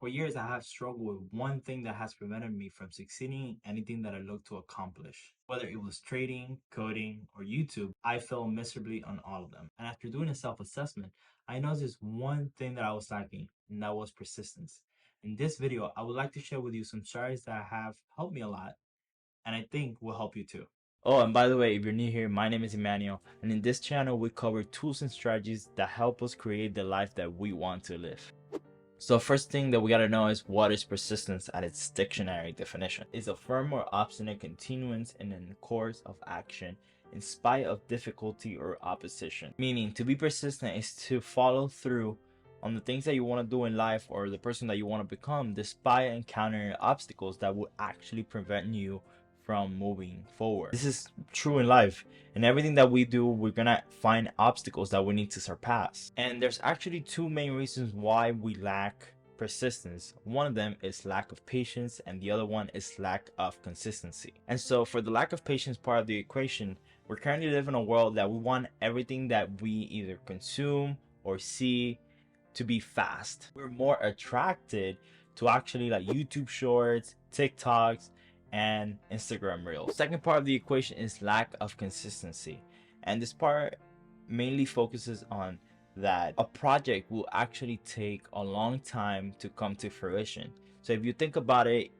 For years, I have struggled with one thing that has prevented me from succeeding in anything that I look to accomplish. Whether it was trading, coding, or YouTube, I failed miserably on all of them. And after doing a self assessment, I noticed one thing that I was lacking, and that was persistence. In this video, I would like to share with you some strategies that have helped me a lot, and I think will help you too. Oh, and by the way, if you're new here, my name is Emmanuel, and in this channel, we cover tools and strategies that help us create the life that we want to live. So first thing that we gotta know is what is persistence at its dictionary definition. It's a firm or obstinate continuance in a course of action in spite of difficulty or opposition. Meaning to be persistent is to follow through on the things that you want to do in life or the person that you want to become despite encountering obstacles that will actually prevent you from moving forward. This is true in life. In everything that we do, we're gonna find obstacles that we need to surpass. And there's actually two main reasons why we lack persistence. One of them is lack of patience, and the other one is lack of consistency. And so, for the lack of patience part of the equation, we're currently living in a world that we want everything that we either consume or see to be fast. We're more attracted to actually like YouTube shorts, TikToks, and Instagram Reels. Second part of the equation is lack of consistency. And this part mainly focuses on that a project will actually take a long time to come to fruition. So if you think about it,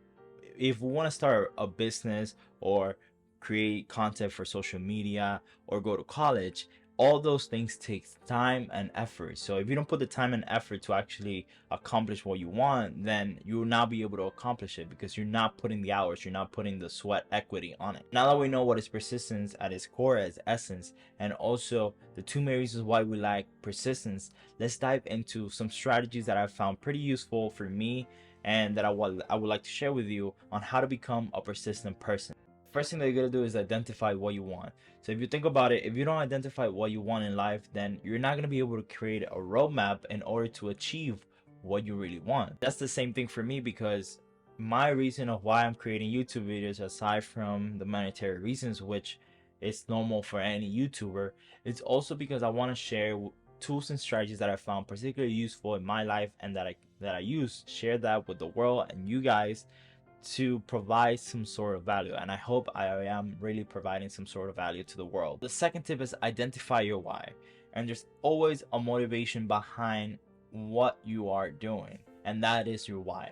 if we want to start a business or create content for social media or go to college, all those things take time and effort. So if you don't put the time and effort to actually accomplish what you want, then you will not be able to accomplish it because you're not putting the hours, you're not putting the sweat equity on it. Now that we know what is persistence at its core, as essence, and also the two main reasons why we lack persistence, let's dive into some strategies that I found pretty useful for me and that I would like to share with you on how to become a persistent person. First thing that you're gonna do is identify what you want. So if you think about it, if you don't identify what you want in life, then you're not gonna be able to create a roadmap in order to achieve what you really want. That's the same thing for me because my reason of why I'm creating YouTube videos, aside from the monetary reasons, which is normal for any YouTuber, it's also because I want to share tools and strategies that I found particularly useful in my life and that I use, share that with the world and you guys to provide some sort of value, and I hope I am really providing some sort of value to the world. The second tip is identify your why, and there's always a motivation behind what you are doing, and that is your why.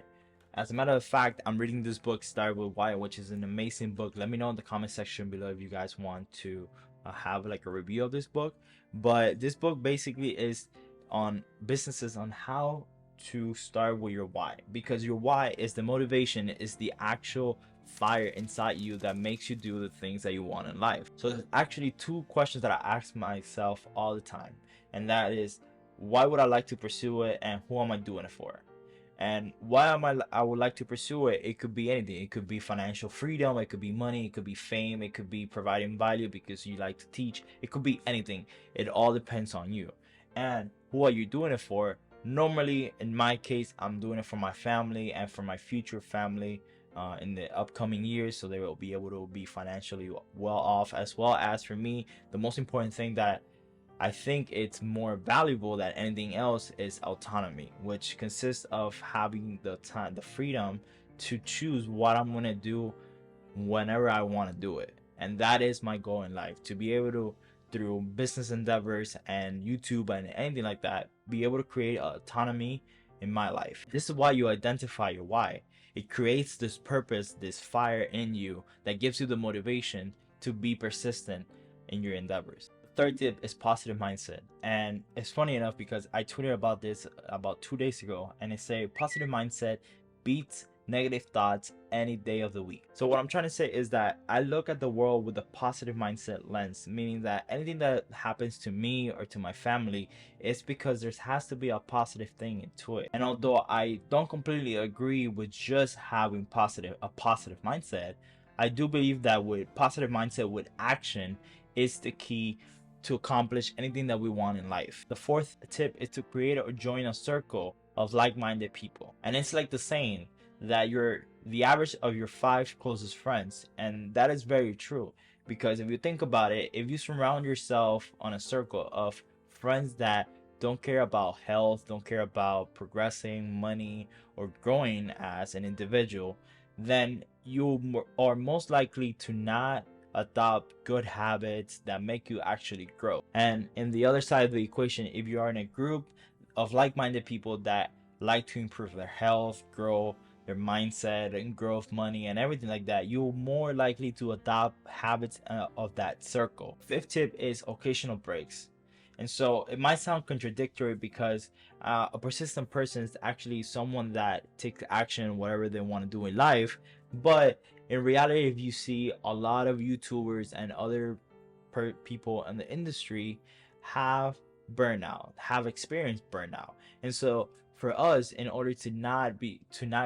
As a matter of fact, I'm reading this book Start With Why, which is an amazing book. Let me know in the comment section below if you guys want to have like a review of this book. But this book basically is on businesses, on how to start with your why, because your why is the motivation, is the actual fire inside you that makes you do the things that you want in life. So there's actually two questions that I ask myself all the time, and that is, why would I like to pursue it, and who am I doing it for? And why I would like to pursue it, it could be anything. It could be financial freedom, it could be money, it could be fame, it could be providing value because you like to teach, it could be anything. It all depends on you. And who are you doing it for? Normally, in my case, I'm doing it for my family and for my future family in the upcoming years, so they will be able to be financially well off, as well as for me, the most important thing that I think it's more valuable than anything else is autonomy, which consists of having the time, the freedom to choose what I'm going to do whenever I want to do it. And that is my goal in life, to be able to, through business endeavors and YouTube and anything like that, be able to create autonomy in my life. This is why you identify your why. It creates this purpose, this fire in you that gives you the motivation to be persistent in your endeavors. Third tip is positive mindset, and it's funny enough because I tweeted about this about 2 days ago, and it say positive mindset beats negative thoughts any day of the week. So what I'm trying to say is that I look at the world with a positive mindset lens, meaning that anything that happens to me or to my family is because there has to be a positive thing into it. And although I don't completely agree with just having a positive mindset, I do believe that with positive mindset with action is the key to accomplish anything that we want in life. The fourth tip is to create or join a circle of like-minded people. And it's like the saying that you're the average of your 5 closest friends, and that is very true, because if you think about it, if you surround yourself on a circle of friends that don't care about health, don't care about progressing, money, or growing as an individual, then you are most likely to not adopt good habits that make you actually grow. And in the other side of the equation, if you are in a group of like-minded people that like to improve their health, grow their mindset, and growth, money, and everything like that, you're more likely to adopt habits of that circle. Fifth tip is occasional breaks. And so it might sound contradictory because a persistent person is actually someone that takes action whatever they want to do in life. But in reality, if you see a lot of YouTubers and other people in the industry have burnout, have experienced burnout. And so for us, in order to not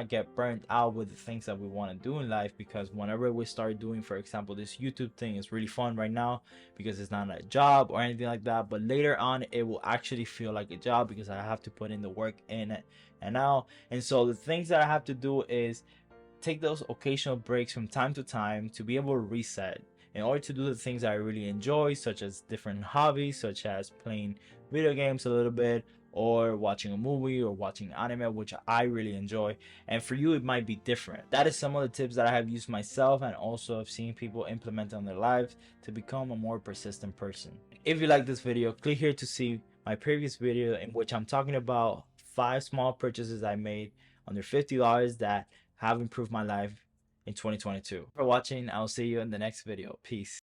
get burnt out with the things that we want to do in life, because whenever we start doing, for example, this YouTube thing is really fun right now because it's not a job or anything like that, but later on it will actually feel like a job because I have to put in the work in it and out. And so the things that I have to do is take those occasional breaks from time to time to be able to reset in order to do the things that I really enjoy, such as different hobbies, such as playing video games a little bit, or watching a movie or watching anime, which I really enjoy. And for you, it might be different. That is some of the tips that I have used myself and also have seen people implement on their lives to become a more persistent person. If you like this video, click here to see my previous video in which I'm talking about 5 small purchases I made under $50 that have improved my life in 2022. For watching, I'll see you in the next video. Peace.